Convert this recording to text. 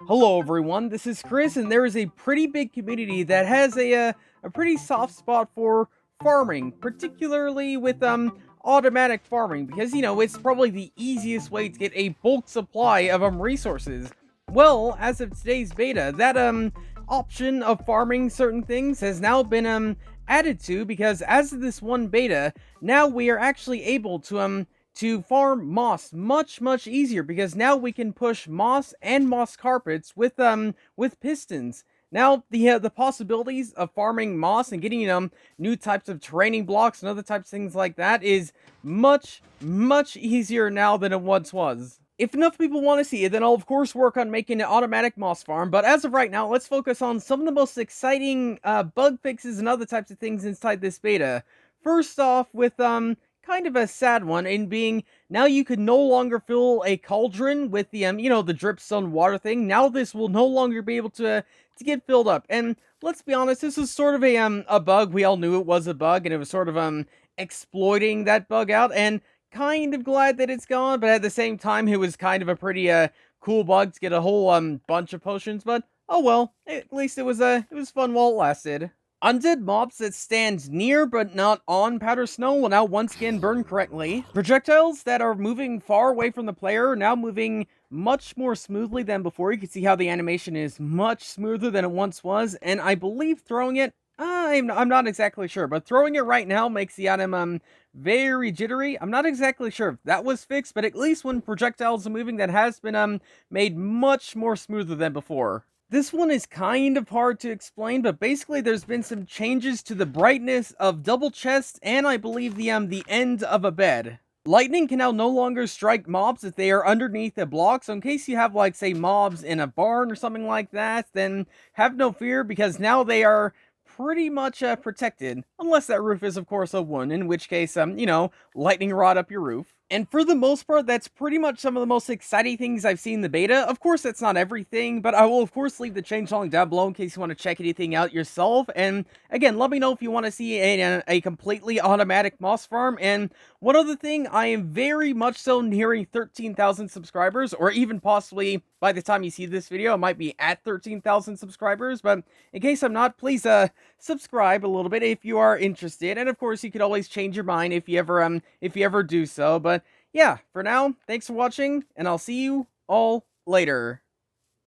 Hello everyone, this is Chris, and there is a pretty big community that has a pretty soft spot for farming, particularly with automatic farming, because it's probably the easiest way to get a bulk supply of resources. Well, as of today's beta, that option of farming certain things has now been added to, because as of this one beta, now we are actually able to farm moss much easier, because now we can push moss and moss carpets with pistons. Now the possibilities of farming moss and getting new types of training blocks and other types of things like that is much easier now than it once was. If enough people want to see it, then I'll of course work on making an automatic moss farm, but as of right now, let's focus on some of the most exciting bug fixes and other types of things inside this beta. First off, with kind of a sad one in being now you can no longer fill a cauldron with the the dripstone water thing. Now this will no longer be able to get filled up. And let's be honest, this is sort of a bug. We all knew it was a bug, and it was sort of exploiting that bug out, and kind of glad that it's gone, but at the same time it was kind of a pretty cool bug to get a whole bunch of potions. But oh well, at least it was fun while it lasted. Undead mobs that stand near but not on powder snow will now once again burn correctly. Projectiles that are moving far away from the player are now moving much more smoothly than before. You can see how the animation is much smoother than it once was, and I believe throwing it, I'm not exactly sure, but throwing it right now makes the item very jittery. I'm not exactly sure if that was fixed, but at least when projectiles are moving, that has been made much more smoother than before. This one is kind of hard to explain, but basically there's been some changes to the brightness of double chests and I believe the end of a bed. Lightning can now no longer strike mobs if they are underneath a block, so in case you have, like, say, mobs in a barn or something like that, then have no fear, because now they are pretty much protected. Unless that roof is, of course, a one, in which case, lightning rod up your roof. And for the most part, that's pretty much some of the most exciting things I've seen in the beta. Of course, that's not everything, but I will, of course, leave the changelog down below in case you want to check anything out yourself. And again, let me know if you want to see a completely automatic moss farm. And one other thing, I am very much so nearing 13,000 subscribers, or even possibly by the time you see this video, I might be at 13,000 subscribers. But in case I'm not, please subscribe a little bit if you are interested. And of course, you could always change your mind if you ever do so. But yeah, for now, thanks for watching, and I'll see you all later.